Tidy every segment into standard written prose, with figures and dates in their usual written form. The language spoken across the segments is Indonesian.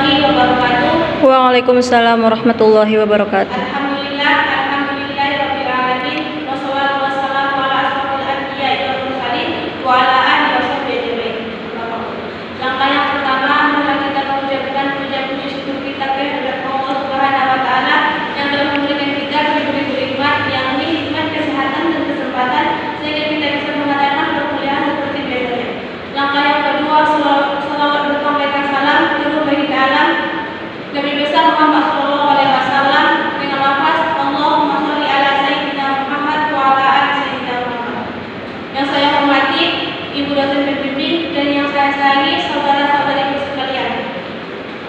warahmatullahi wabarakatuh. Waalaikumsalam warahmatullahi wabarakatuh. Alhamdulillahirabbil alamin. Wassalatu wassalamu ala asrofil anbiya'i wal mursalin wa ala alihi washabbihi ajmain. Langkah yang pertama adalah kita mengucapkan puja-puji syukur kita kepada Allah Subhanahu wa taala yang telah memberikan kita seluruh nikmat, yakni nikmat kesehatan dan kesempatan sehingga kita bisa mengadakan perkuliahan seperti biasanya. Langkah yang kedua, selawat bersampaikan salam ke Nabi alam Nabi besar Muhammad sallallahu alaihi wasallam dengan lafaz Allahumma shalli ala sayyidina Muhammad wa ala ali sayyidina Muhammad. Yang saya hormati Ibu dosen pembimbing dan yang saya sayangi saudara-saudariku sekalian.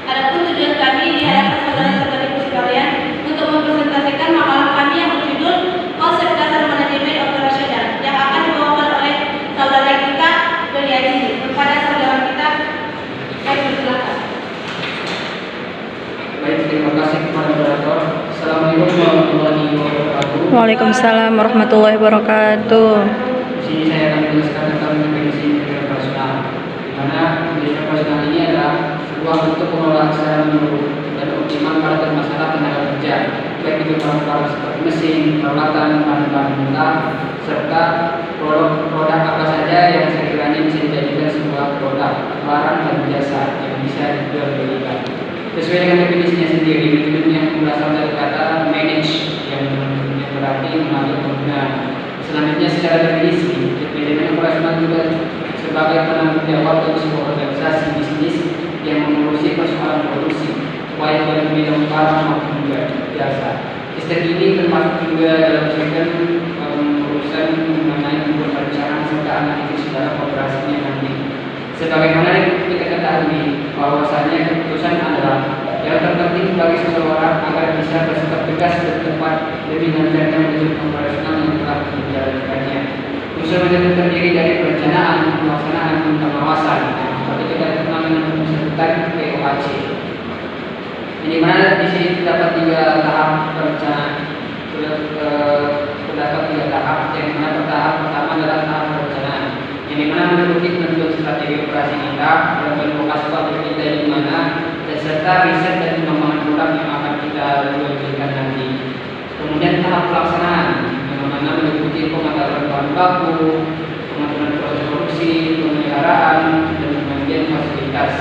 Adapun tujuan kami di hadapan saudara-saudariku sekalian untuk mempresentasikan makalah kami yang berjudul Konsep Dasar Manajemen Operasional yang akan dibawakan oleh saudara kita Doni Azizi kepada saudara kita. Saya persilakan. Baik, terima kasih kepada moderator. Assalamualaikum warahmatullahi wabarakatuh. Waalaikumsalam warahmatullahi wabarakatuh. Di sini saya akan menjelaskan tentang definisi manajemen operasional, di mana manajemen operasional ini adalah sebuah bentuk pengelolaan secara menyeluruh dan optimal pada masalah tenaga kerja, baik itu peralatan seperti mesin, peralatan, bahan-bahan mentah, serta produk apa saja yang sekiranya bisa dijadikan sebuah produk, barang dan jasa yang bisa dijualbelikan. Sesuai dengan definisinya sendiri, manajemen yang berasal dari kata manage yang berarti mengatur penggunaan. Selanjutnya secara definisi, manajemen operasional juga sebagai penanggung jawab dari sebuah organisasi bisnis yang mengurusi persoalan produksi, baik dalam bidang barang maupun juga jasa. Istilah ini termasuk juga dalam segmen urusan mengenai perencanaan serta analisis dalam operasinya nanti. Sebagaimana kita ketahui bahwasanya keputusan adalah yang terpenting bagi seseorang agar bisa bersikap tegas dan tepat demi menjalankan manajemen operasional yang telah dijalankannya. Unsur manajemen terdiri dari perencanaan, pelaksanaan, dan pengawasan. Seperti kita kenal dengan sebutan POAC. Di mana di sini terdapat tiga tahap perencanaan. Terdapat tiga tahap. Yang mana tahap pertama adalah tahap perencanaan. Yang dimana meliputi penentuan strategi operasi kita, penentuan lokasi pabrik kita di mana, dan serta riset dan pengembangan produk yang akan kita jualbelikan nanti. Kemudian tahap pelaksanaan, yang mana meliputi pengaturan bahan baku, pengaturan proses produksi, pemeliharaan, dan pembagian fasilitas.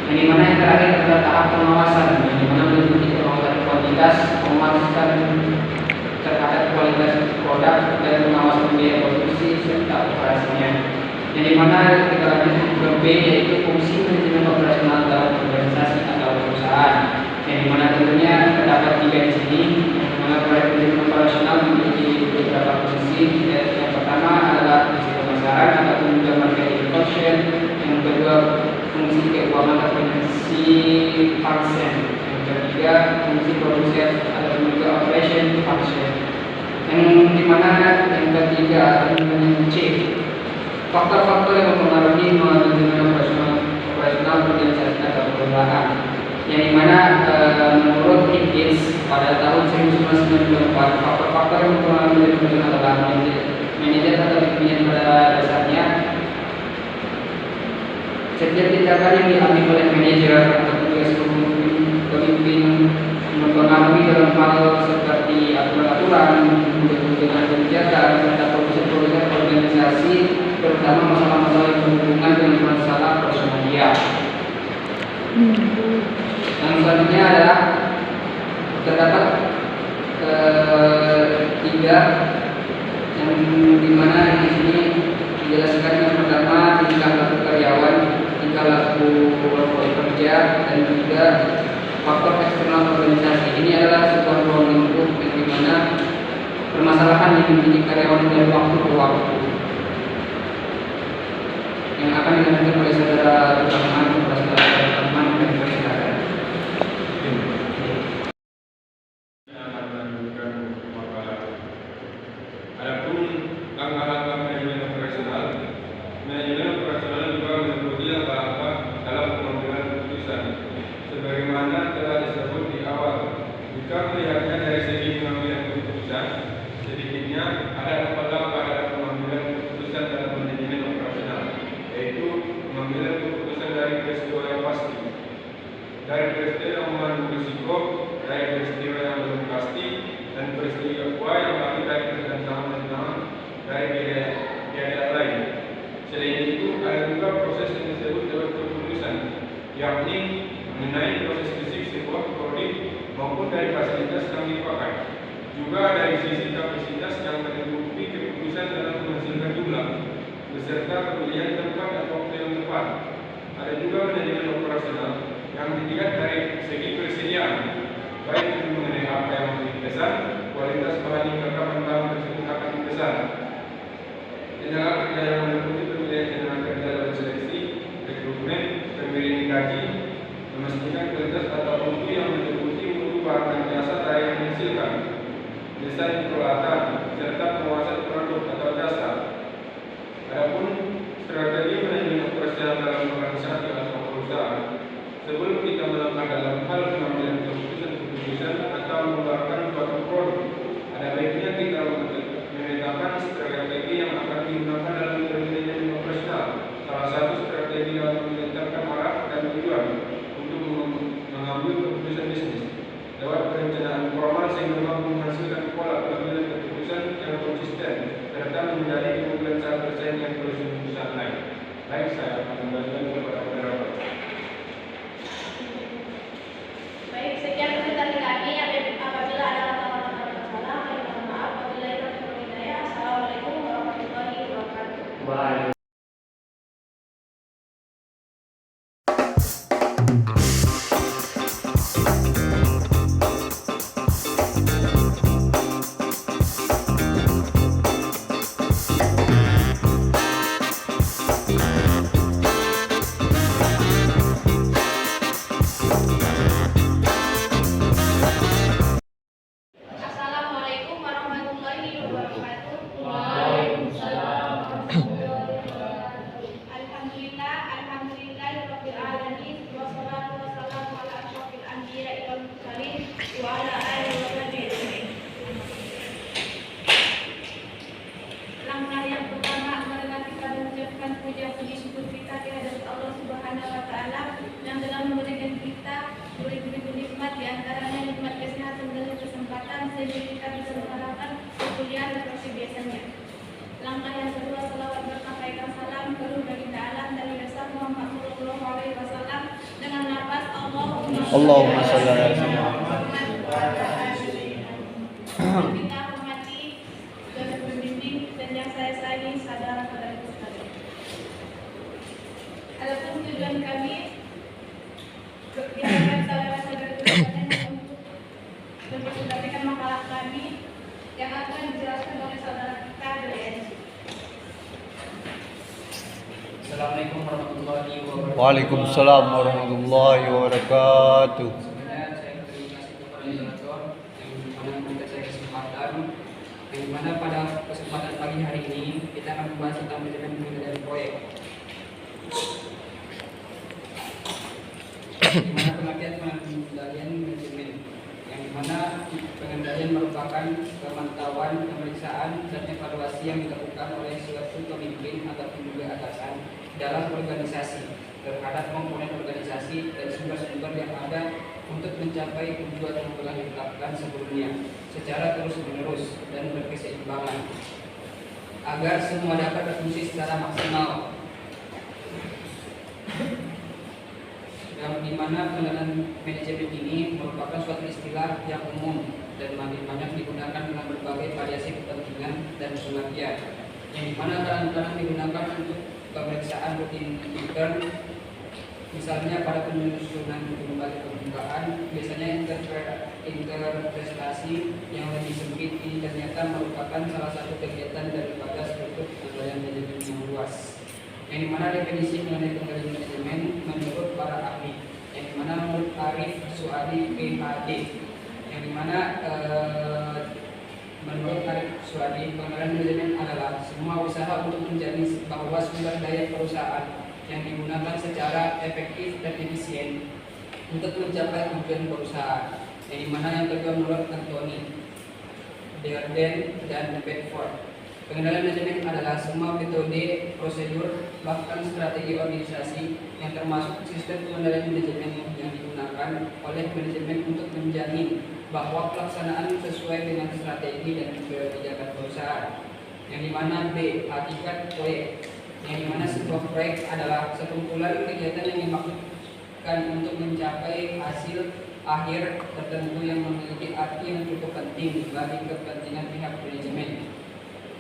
Yang dimana yang terakhir adalah tahap pengawasan, yang dimana meliputi pengawasan kualitas, pengawasan terhadap kualitas produk, dan pengawasan biaya produksi serta operasinya. Yang dimana kita lanjut ke B, yaitu fungsi manajemen operasional dalam organisasi atau perusahaan. Yang dimana tentunya terdapat tiga di sini. Yang dimana proyek manajemen operasional memiliki beberapa fungsi. Yang pertama adalah fungsi pemasaran ataupun juga marketing function. Yang kedua fungsi keuangan atau fungsi function. Yang ketiga fungsi produksi ataupun juga operation function. Yang dimana yang ketiga adalah C, faktor-faktor yang mempengaruhi manajemen operasional organisasi atau perusahaan. Yang dimana menurut Hipkins pada tahun 1994, faktor-faktor yang mempengaruhi manajemen adalah manajer atau pimpinan pada dasarnya. Setiap tindakan yang diambil oleh manajer atau juga seluruh pemimpin mempengaruhi dalam hal seperti aturan-aturan, dengan kebijakan, serta proses-proses organisasi, terutama masalah-masalah yang berhubungan dengan masalah personalia. Yang selanjutnya adalah terdapat tiga yang dimana di sini dijelaskan. Yang pertama tingkah laku karyawan, tingkah laku pekerja, dan juga faktor eksternal organisasi. Ini adalah sebuah ruang lingkup yang dimana permasalahan yang dimiliki karyawan dari waktu ke waktu yang akan dilanjutkan oleh saudara Rahman dan saudara Rahman dan saudara. Adapun langkah-langkah manajemen operasional juga meliputi langkah-langkah dalam pengambilan keputusan. Sebagaimana telah disebut di awal, jika melihatnya dari segi pengambilan keputusan, sedikitnya ada 4 langkah dalam pengambilan keputusan dalam manajemen operasional, yaitu pengambilan keputusan dari peristiwa yang pasti. Dari Juga dari sisi kapasitas yang terbukti keputusan dalam menghasilkan jumlah beserta pemilihan tempat dan waktu yang tepat. Ada juga manajemen operasional yang dilihat dari segi persediaan, baik itu mengenai apa yang dipesan, kualitas bahan hingga kapan bahan tersebut akan dipesan. Tenaga kerja yang meliputi pemilihan tenaga kerja dalam seleksi, rekrutmen, pemberian gaji, memastikan kualitas atau mutu yang meliputi mutu barang dan jasa yang dihasilkan, desain peralatan, serta penguasaan produk atau jasa. Adapun strategi manajemen operasional dalam organisasi atau perusahaan, sebelum kita melangkah dalam hal pengambilan keputusan atau mengeluarkan suatu produk, ada baiknya kita memetakan strategi yang akan digunakan dalam manajemen operasional. Salah satu strategi dalam menetapkan arah dan tujuan untuk mengambil keputusan bisnis lewat perencanaan formal sehingga mampu menghasilkan pola pengambilan keputusan yang konsisten serta menjadi keunggulan saat bersaing dengan perusahaan lain. Baik, saya akan kembalikan kepada moderator. Baik, sekian dari kami. Apabila ada kata-kata bersalah, kami mohon maaf. Apabila itu berhidayah, assalamualaikum warahmatullahi wabarakatuh. Waalaikumsalam. Assalamualaikum warahmatullahi wabarakatuh. Alhamdulillahirabbil alamin wassalatu wassalamu ala asyrofil anbiya'i wal mursalin wa ala alihi wa sahbihi ajmain. Langkah yang pertama adalah kita mengucapkan puja-puji syukur kita kehadirat Allah Subhanahu wa taala yang telah memberikan kita beribu-ribu nikmat, di antaranya nikmat kesehatan dan kesempatan sehingga kita bisa melakukan perkuliahan seperti biasanya. Langkah yang kedua, salawat berkah salam keluar dari alam dari Rasul Muhammad sallallahu alaihi wasallam dengan lafaz Allahumma shalli ala sayyidina kita hormati dan pembimbing dan yang saya sayangi saudara-saudara sekalian. Adapun tujuan kami berkirakan saudara-saudara sekalian untuk menyampaikan makalah kami yang akan dijelaskan oleh saudara kita dari NC. Assalamualaikum warahmatullahi wabarakatuh. Waalaikumsalam warahmatullahi wabarakatuh. Sebenarnya saya terima kasih kepada moderator yang mana memberikan saya kesempatan, yang mana pada kesempatan pagi hari ini kita akan membahas tentang manajemen pengendalian proyek. Di mana pengertian pengendalian manajemen, yang dimana pengendalian merupakan pemantauan, pemeriksaan dan evaluasi yang dilakukan oleh suatu pemimpin ataupun juga atasan dalam organisasi terhadap komponen organisasi dan sumber-sumber yang ada untuk mencapai tujuan yang telah ditetapkan sebelumnya secara terus-menerus dan berkeseimbangan agar semua dapat berfungsi secara maksimal. Yang dimana pengenalan manajemen ini merupakan suatu istilah yang umum dan makin banyak digunakan dengan berbagai variasi kepentingan dan pengertian, yang dimana kadang-kadang digunakan untuk pemeriksaan rutin intern, misalnya pada penyusunan lembaga pembukaan, biasanya interprestasi yang lebih sempit ini ternyata merupakan salah satu kegiatan daripada struktur pengendalian manajemen yang luas, yang dimana definisi mengenai pengendalian manajemen menurut para ahli, yang dimana menurut Arif Suadi PhD, yang dimana menurut Arif Suadi pengendalian manajemen adalah semua usaha untuk menjamin bahwa sumber daya perusahaan yang digunakan secara efektif dan efisien untuk mencapai tujuan perusahaan, yang dimana yang kedua menurut Anthony Derden dan Bedford. Pengendalian manajemen adalah semua metode, prosedur, bahkan strategi organisasi yang termasuk sistem pengendalian manajemen yang digunakan oleh manajemen untuk menjamin bahwa pelaksanaan sesuai dengan strategi dan kebijakan perusahaan. Yang dimana B, hakikat proyek, yang dimana sebuah proyek adalah sekumpulan kegiatan yang dimaksudkan untuk mencapai hasil akhir tertentu yang memiliki arti yang cukup penting bagi kepentingan pihak manajemen.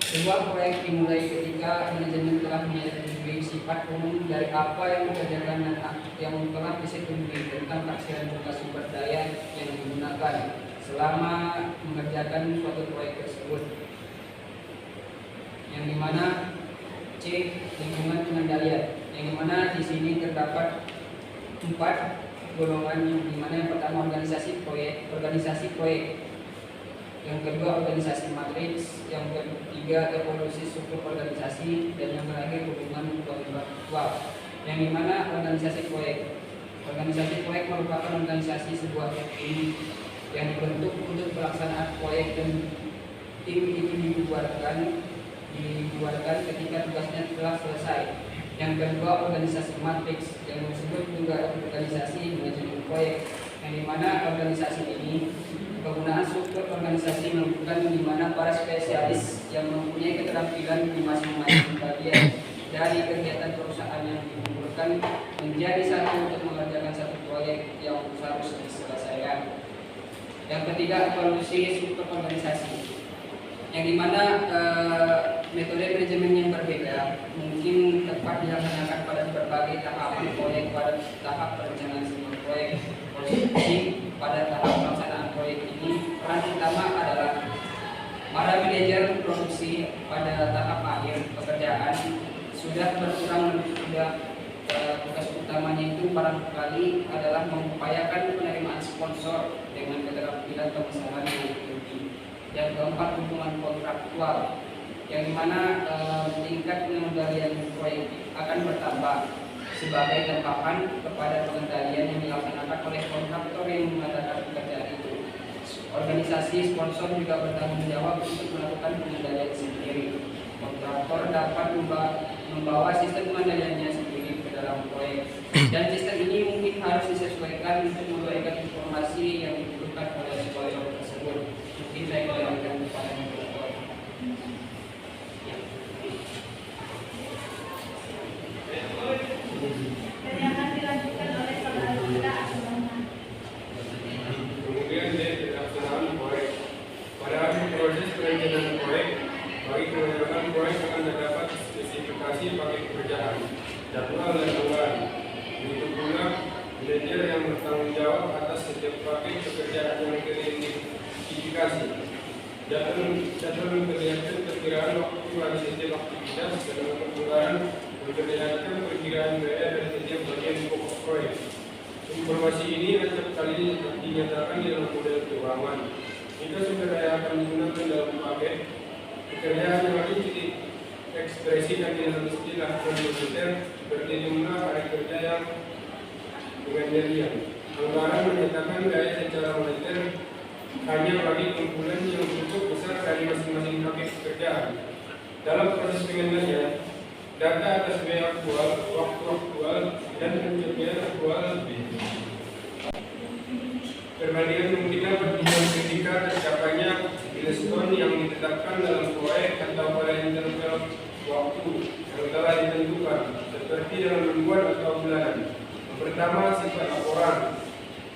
Sebuah proyek dimulai ketika manajemen telah menyetujui sifat umum dari apa yang dikerjakan dan yang telah disetujui tentang taksiran jumlah sumber daya yang digunakan selama mengerjakan suatu proyek tersebut. Yang dimana C. Lingkungan pengendalian, yang dimana di sini terdapat 4 golongan, yang dimana yang pertama organisasi proyek, yang kedua organisasi matriks, yang ketiga evolusi struktur organisasi, dan yang terakhir hubungan kontraktual. Yang dimana organisasi proyek merupakan organisasi sebuah tim yang dibentuk untuk pelaksanaan proyek, dan tim ini dibubarkan ketika tugasnya telah selesai. Yang kedua organisasi matriks, yang disebut juga organisasi manajemen proyek, yang dimana organisasi ini penggunaan struktur organisasi menentukan di mana para spesialis yang mempunyai keterampilan di masing-masing bagian dari kegiatan perusahaan yang dikumpulkan menjadi satu untuk mengerjakan satu proyek yang harus diselesaikan. Yang ketiga evaluasi struktur organisasi, yang dimana metode manajemen yang berbeda mungkin tepat dilaksanakan pada berbagai tahapan proyek, pada tahap perencanaan sebuah proyek, pada tahap pelaksanaan proyek ini peran utama adalah para manajer produksi. Pada tahap akhir pekerjaan sudah berkurang, tugas utamanya itu barangkali adalah mengupayakan penerimaan sponsor dengan keterampilan pemasaran yang tinggi. Yang keempat hubungan kontraktual, yang dimana tingkat pengendalian proyek akan bertambah sebagai tempahan kepada pengendalian yang dilaksanakan oleh kontraktor yang mengadakan pekerjaan itu. Organisasi sponsor juga bertanggung jawab untuk melakukan pengendalian sendiri. Kontraktor dapat membawa sistem pengendaliannya sendiri ke dalam proyek, dan sistem ini mungkin harus disesuaikan untuk memberikan informasi yang dibutuhkan oleh sponsor tersebut. Mungkin saya kembalikan kepada moderator. Dan yang akan dilanjutkan oleh saudara kita Asmana. Kemudian dari pelaksanaan proyek. Pada akhir proses perencanaan proyek, bagi perencanaan proyek akan terdapat spesifikasi paket pekerjaan, jadwal dan anggaran. Begitu pula manajer yang bertanggung jawab atas setiap paket pekerjaan yang teridentifikasi. Jadwal memperlihatkan perkiraan waktu bagi setiap aktivitas, sedangkan anggaran memperlihatkan perkiraan biaya dari setiap bagian pokok proyek. Informasi ini acap kali dinyatakan di dalam model keuangan. Jika sumber daya akan digunakan dalam paket pekerjaan yang diekspresikan di dalam istilah komputer seperti jumlah hari kerja yang dengan jadian. Anggaran menyatakan daya secara moneter hanya bagi kumpulan yang cukup besar dari masing-masing paket pekerjaan. Dalam proses pengendalian, data atas biaya aktual, waktu aktual, dan pencapaian aktual perbandingan mungkin dapat ketika tercapainya milestone yang ditetapkan dalam proyek atau pada interval waktu yang telah ditentukan, seperti dalam mingguan atau bulanan. Yang pertama, sifat laporan.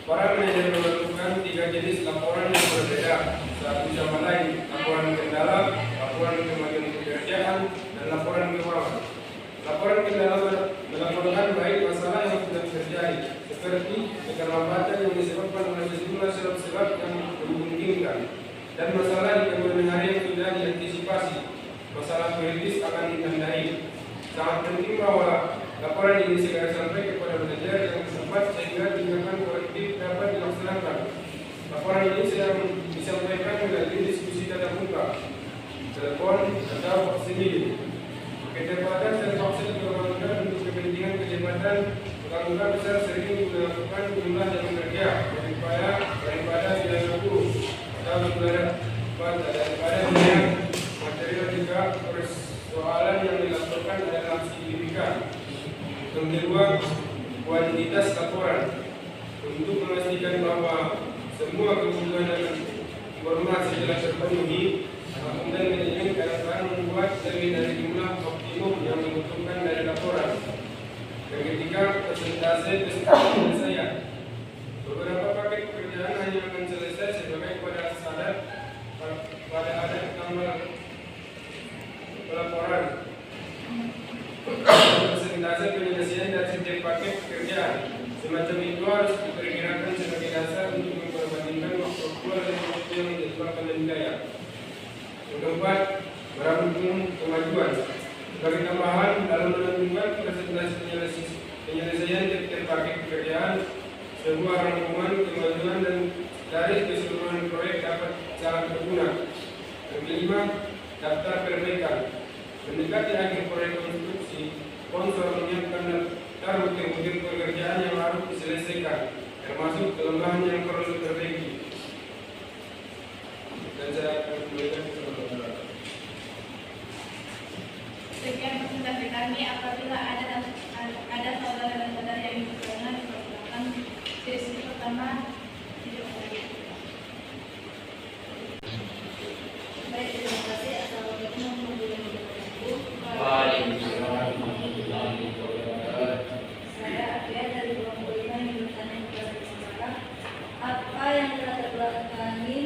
Para manajer menentukan 3 jenis laporan yang berbeda satu sama lain: laporan kendala, laporan kemajuan pekerjaan, dan laporan keuangan. Laporan kendala melaporkan baik masalah yang sudah terjadi, seperti keterlambatan yang disebabkan oleh sejumlah sebab-sebab yang memungkinkan, dan masalah di kemudian hari yang sudah diantisipasi. Masalah kritis akan ditandai. Sangat penting bahwa laporan ini segera sampai kepada manajer yang tepat sehingga tindakan korektif dapat dilaksanakan. Laporan ini disampaikan melalui diskusi tatap muka, telepon, atau prosedur. Kecepatan dan vaksin diperlukan untuk kepentingan kecepatan. Angka besar sering melakukan jumlah jam kerja daripada biaya guru atau daripada biaya material jika persoalan yang dilaporkan adalah signifikan. Yang kedua, kuantitas laporan. Untuk memastikan bahwa semua kebutuhan dan informasi telah terpenuhi, akuntan manajemen kadang-kadang membuat lebih dari jumlah optimum yang dibutuhkan dari laporan. Yang ketiga, persentase penyelesaian. Beberapa paket pelaporan, persentase penyelesaian dari setiap paket pekerjaan. Semacam itu harus diperkirakan sebagai dasar untuk memperbandingkan waktu aktual dan waktu yang dijadwalkan dan dibayar. Yang keempat, barang bukti kemajuan. Sebagai tambahan, dalam menentukan persentase penyelesaian tiap paket pekerjaan, sebuah rangkuman kemajuan dan dari keseluruhan proyek dapat sangat berguna. Yang kelima, daftar perbaikan. Mendekati akhir proyek konstruksi, sponsor menyiapkan daftar butir-butir pekerjaan yang harus diselesaikan, termasuk kelemahan yang perlu diperbaiki. Dan saya akan memberikan kepada Sekian presentasi kami. Apabila ada saudara dan saudara yang berkenan, dipersilakan sesi pertama. Baik, terima kasih. Assalamualaikum warahmatullahi wabarakatuh. Waalaikumsalam warahmatullahi wabarakatuh. Saya Afia dari Ruang Kulina yang bertanya kepada saudara, apa yang telah terbelakangi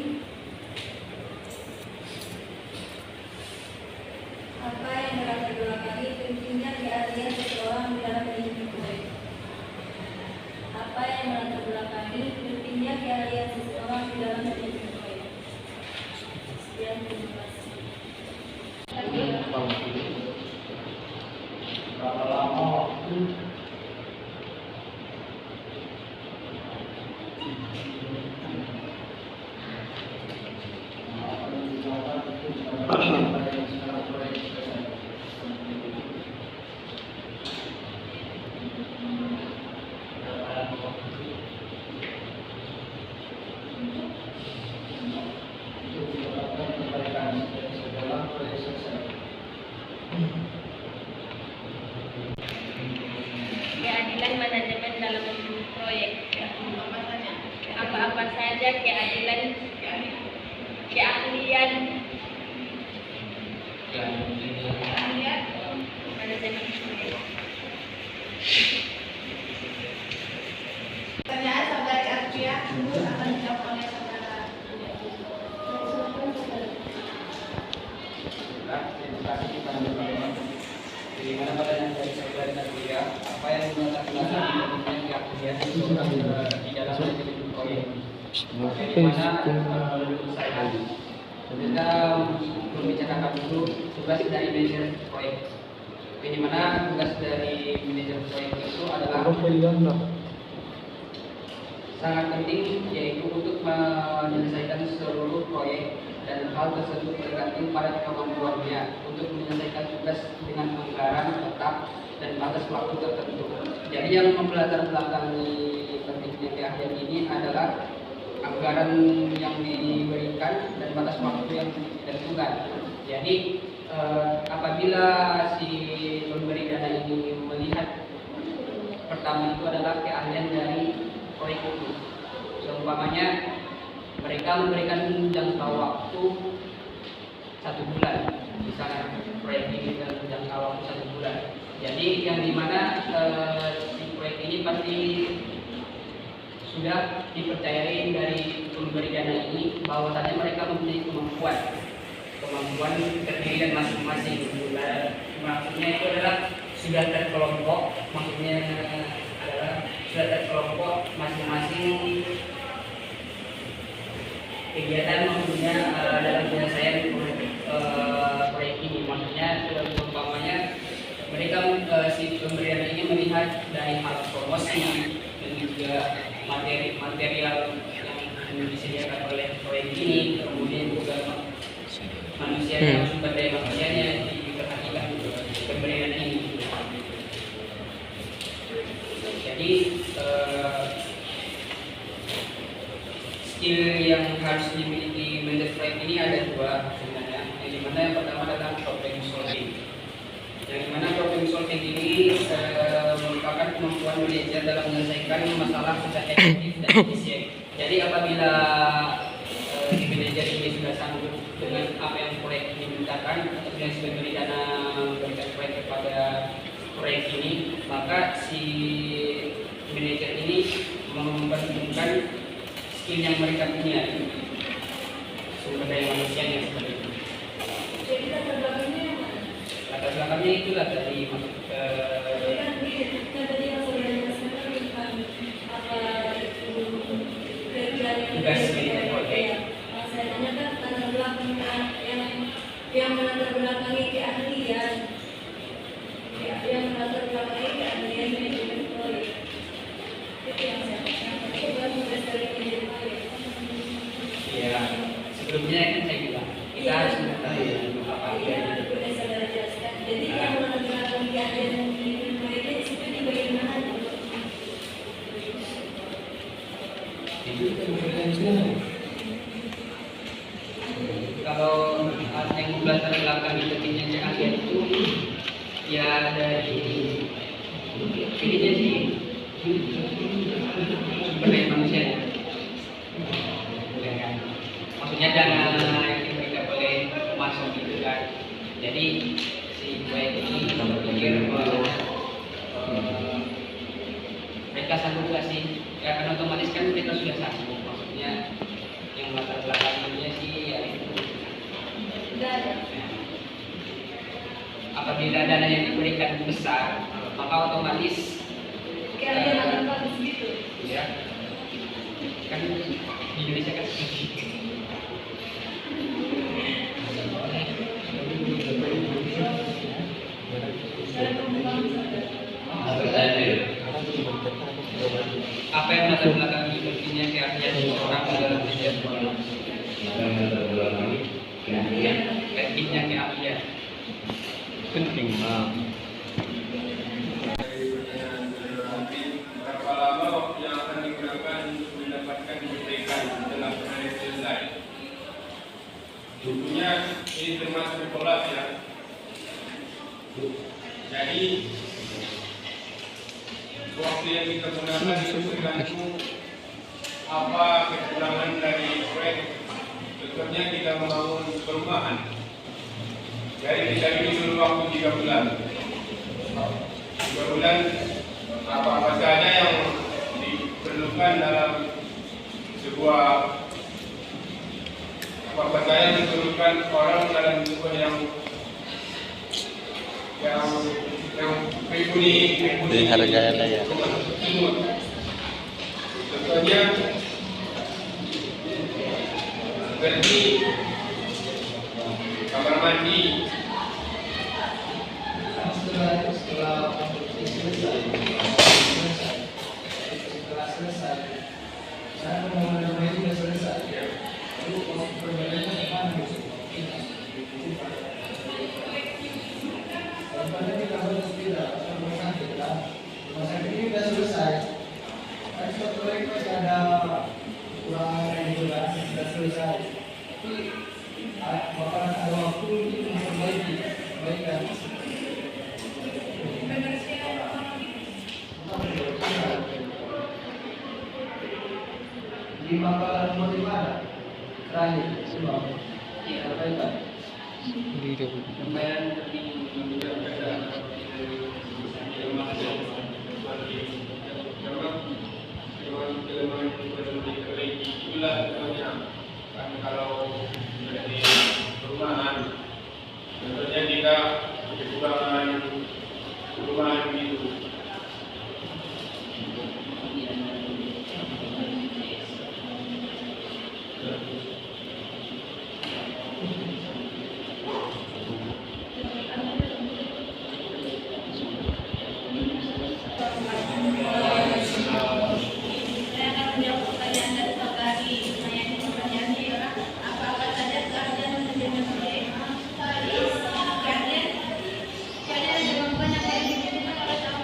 pentingnya keahlian seseorang di dalam manajemen proyek? Apa yang melatar belakangi pentingnya keahlian seseorang di dalam manajemen proyek? Sekian, terima kasih. Berapa lama waktu? Keadilan manajemen dalam proyek. Apa-apa saja keadilan, keahlian manajemen proyek. Pertanyaan saudari Arfia akan dijawab oleh saudara. Terima kasih kepada Bapak. Di mana pertanyaan dari saudari Nadia, apa yang melatar belakangi pentingnya keahlian di dalam manajemen proyek? Di mana menurut saya kita membicarakan dulu tugas dari manajer proyek. Di mana tugas dari manajer proyek itu adalah sangat penting, yaitu untuk menyelesaikan seluruh proyek, dan hal tersebut tergantung pada kemampuannya untuk menyelesaikan tugas dengan anggaran tetap dan batas waktu tertentu. Jadi yang melatar belakangi pentingnya keahlian ini adalah anggaran yang diberikan dan batas waktu yang ditentukan. Jadi apabila si pemberi dana ini melihat pertama itu adalah keahlian dari proyek itu, seumpamanya mereka memberikan jangka waktu 1 bulan, misalnya proyek ini dengan jangka waktu 1 bulan. Jadi yang dimana si proyek ini pasti sudah dipercayai dari pemberi dana ini bahwasannya mereka mempunyai kemampuan terdiri dan masing-masing. Maksudnya itu adalah sudah terkelompok, maksudnya adalah sudah terkelompok masing-masing kegiatan, maksudnya dalam penyelesaian proyek ini. Maksudnya umpamanya mereka si pemberian ini melihat dari hal promosi dan juga material yang disediakan oleh proyek ini, kemudian juga manusianya, sumber daya manusianya diperhatikan pemberian ini. Jadi skill yang harus dimiliki manajer proyek ini ada 2 sebenarnya. Yang dimana yang pertama adalah problem solving. Yang dimana problem solving ini merupakan kemampuan manajer dalam menyelesaikan masalah secara efektif dan efisien. Jadi apabila si manajer ini sudah sanggup dengan apa yang proyek ini mintakan, atau yang sudah beri dana memberikan proyek kepada proyek ini, maka si manajer ini memperhitungkan skill yang mereka punya, sumber daya manusianya seperti itu. Jadi latar belakangnya yang mana? belakangnya itulah tadi masuk ke tugas di proyek. Saya tanyakan latar belakangnya yang melatar belakangi keahlian, yang melatar belakangi keahlian manajemen proyek. Itu yang saya tanyakan. Itu baru tugas dari manajemen proyek. Iya, sebelumnya kan saya bilang kita harus mengetahui apa Iya, yang sudah saudara jelaskan. Jadi yang melatar belakangi keahlian manajemen proyek itu di bagian mana? kalau yang membelajar belakang di tepinya keahlian itu ya dari ininya sih sumber daya manusia ya kan? Maksudnya dana yang mereka boleh masuk gitu kan. Jadi si proyek ini berpikir bahwa mereka sanggup gak sih? Ya kan otomatis kan mereka sudah sanggup. Maksudnya yang latar belakangnya sih ya itu. Apabila dana yang diberikan besar, maka otomatis Keahlian akan bagus gitu. ya kan di Indonesia kan apa yang latar belakang pentingnya keahlian seorang dalam bidang pentingnya keahlian Penting mah. Dari pertanyaan saudara Habib, berapa lama waktu yang akan digunakan untuk mendapatkan IPK setelah proyek selesai? Tentunya ini termasuk kelas ya. Jadi waktu yang kita gunakan itu tergantung apa kekurangan dari proyek. Contohnya kita membangun perumahan. Jadi kita ini dulu waktu 3 bulan. 3 bulan apa-apa saja yang diperlukan dalam sebuah apa-apa saja yang diperlukan orang dalam sebuah yang pribumi Dihargai lah ya. Contohnya seperti kamar mandi, di makalah motivasi terakhir semua sampaikan. Pembayaran lebih kalau dari perumahan, contohnya kita kekurangan perumahan gitu. Saya akan menjawab pertanyaan dari saudari. Pertanyaannya adalah apa saja keahlian manajemen proyek? Keahlian dan kemampuan yang paling dibutuhkan oleh seorang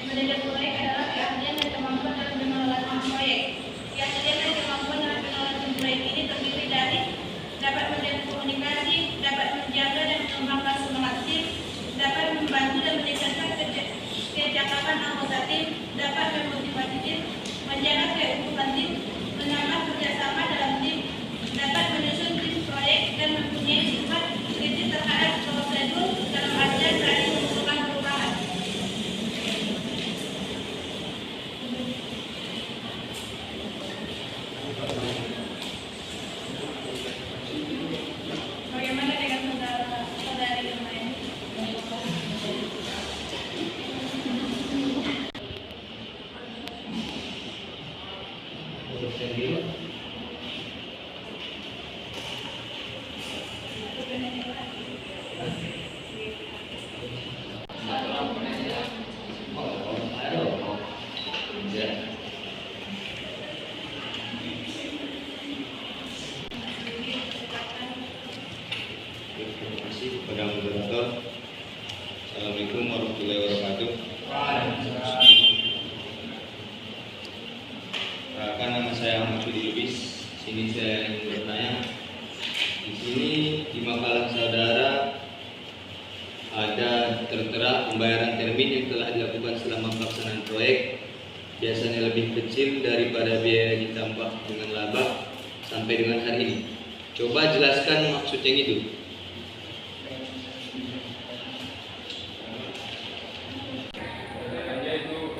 manajer proyek adalah keahlian dan kemampuan dalam mengelola proyek. Keahlian dan kemampuan dalam mengelola proyek ini terdiri dari dapat menjaga komunikasi, dapat menjaga dan mengembangkan semangat tim, dapat membantu dan meningkatkan kecakapan anggota tim, dapat memotivasi tim, menjaga keutuhan tim, menambah kerjasama dalam tim, dapat menyusun tim proyek dan mempunyai sifat kritis terhadap prosedur dalam artian dari mengusulkan perubahan. Bagaimana dengan saudari yang lain? warahmatullahi wabarakatuh. Kan nama saya Ahmad Sudi Lubis. Sini saya ingin bertanya. Di sini di makalah saudara ada tertera pembayaran termin yang telah dilakukan selama pelaksanaan proyek biasanya lebih kecil daripada biaya ditambah dengan laba sampai dengan hari ini. Coba jelaskan maksud yang itu. Yaitu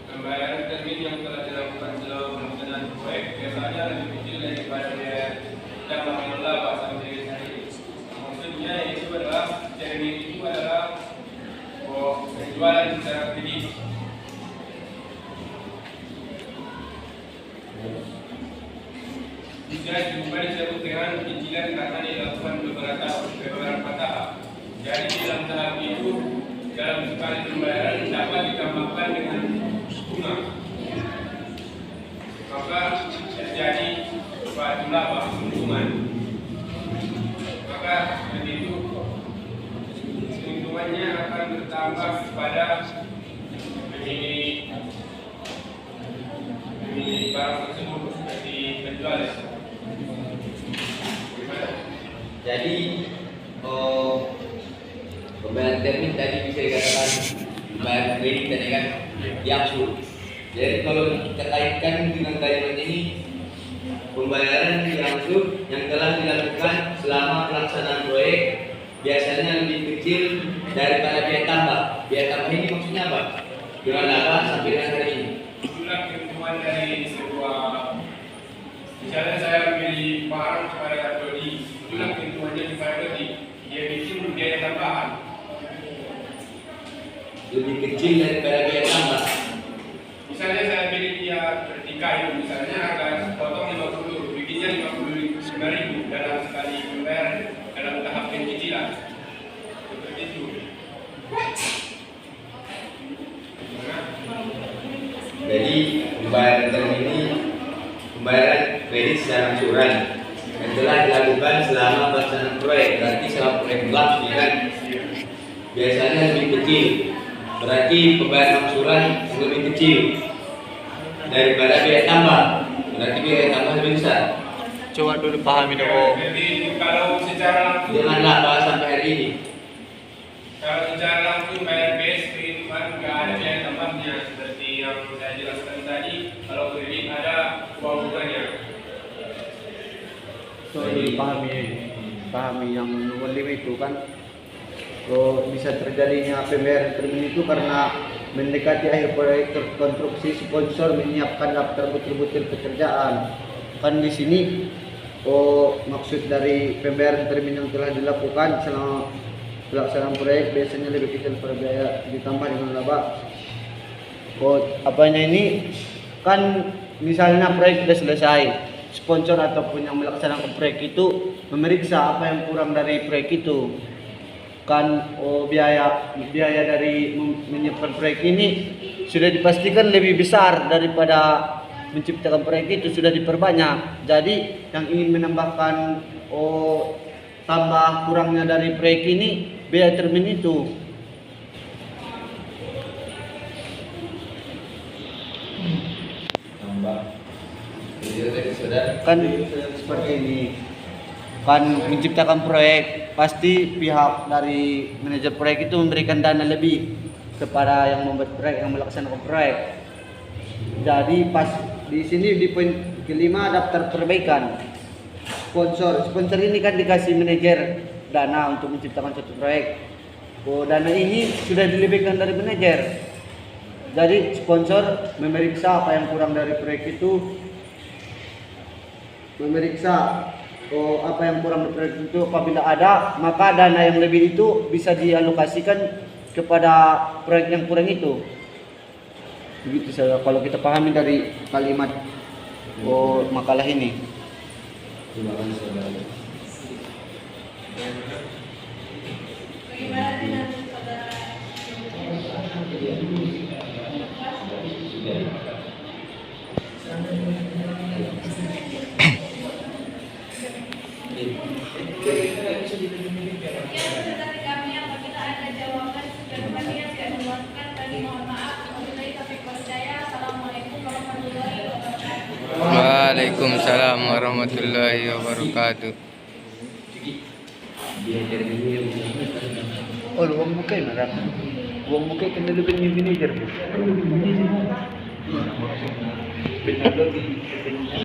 pembayaran termin yang telah dilakukan selama pelaksanaan proyek biasanya lebih kecil daripada biaya ditambah dengan laba sampai dengan hari ini. Maksudnya itu adalah termin itu adalah penjualan secara kredit. Jika juga disebut dengan cicilan karena dilakukan beberapa tahap. Jadi dalam tahap itu, dalam sekali pembayaran dapat ditambahkan dengan bunga. Maka terjadi suatu laba keuntungan. Maka dari itu keuntungannya akan bertambah pada pemilik barang tersebut seperti penjual. Jadi pembayaran termin tadi bisa dikatakan pembayaran kredit tadi kan diatur. Jadi kalau kita kaitkan dengan kalimat ini, pembayaran diatur yang telah dilakukan selama pelaksanaan proyek biasanya lebih kecil daripada biaya tambah. Biaya tambah ini maksudnya apa? Dengan laba sampai dengan hari ini. Itulah keuntungan dari sebuah, misalnya saya beli barang kepada Dodi, itulah keuntungannya kepada Dodi, dia bikin biaya tambahan. Lebih kecil daripada biaya tambah. Misalnya saya beli dia seperti kayu, misalnya harga potong 50, bikinnya 59.000 dalam sekali pembayaran dalam tahap pencicilan. Seperti itu. Jadi pembayaran termin ini pembayaran kredit secara angsuran yang telah dilakukan selama pelaksanaan proyek, berarti selama proyek berlangsung ya kan? Biasanya lebih kecil, berarti pembayaran angsuran yang lebih kecil daripada biaya tambah, berarti biaya tambah lebih besar. Coba dulu pahami dulu. Jadi kalau secara langsung Dengan laba sampai hari ini. Kalau secara langsung bayar base kredit kan nggak ada biaya tambahnya seperti yang saya jelaskan tadi. Kalau kredit ada uang bunganya. So, pahami yang nomor 5 itu kan bisa terjadinya pembayaran termin itu karena mendekati akhir proyek konstruksi, sponsor menyiapkan daftar butir-butir pekerjaan. Kan di sini maksud dari pembayaran termin yang telah dilakukan selama pelaksanaan proyek biasanya lebih kecil daripada biaya ditambah dengan laba. Apanya ini kan misalnya proyek sudah selesai, sponsor ataupun yang melaksanakan proyek itu memeriksa apa yang kurang dari proyek itu. Kan biaya dari menyiapkan proyek ini sudah dipastikan lebih besar daripada menciptakan proyek itu, sudah diperbanyak. Jadi yang ingin menambahkan tambah kurangnya dari proyek ini biaya termin itu. Kan seperti ini. Kan menciptakan proyek pasti pihak dari manajer proyek itu memberikan dana lebih kepada yang membuat proyek, yang melaksanakan proyek. Jadi pas di sini di poin kelima daftar perbaikan. Sponsor ini kan dikasih manajer dana untuk menciptakan suatu proyek. Dana ini sudah dilebihkan dari manajer. Jadi sponsor memeriksa apa yang kurang dari proyek itu, memeriksa apa yang kurang dari proyek itu. Apabila ada, maka dana yang lebih itu bisa dialokasikan kepada proyek yang kurang itu. Begitu saja kalau kita pahami dari kalimat makalah ini. Terima kasih saudara. Bagaimana dengan saudara? Ya, dari kami apabila ada jawaban sudah Waalaikumsalam warahmatullahi wabarakatuh. Oh, uang mo kayo, marami. Uang mo kayo, kanalubin yung vinegar mo. Pinalo di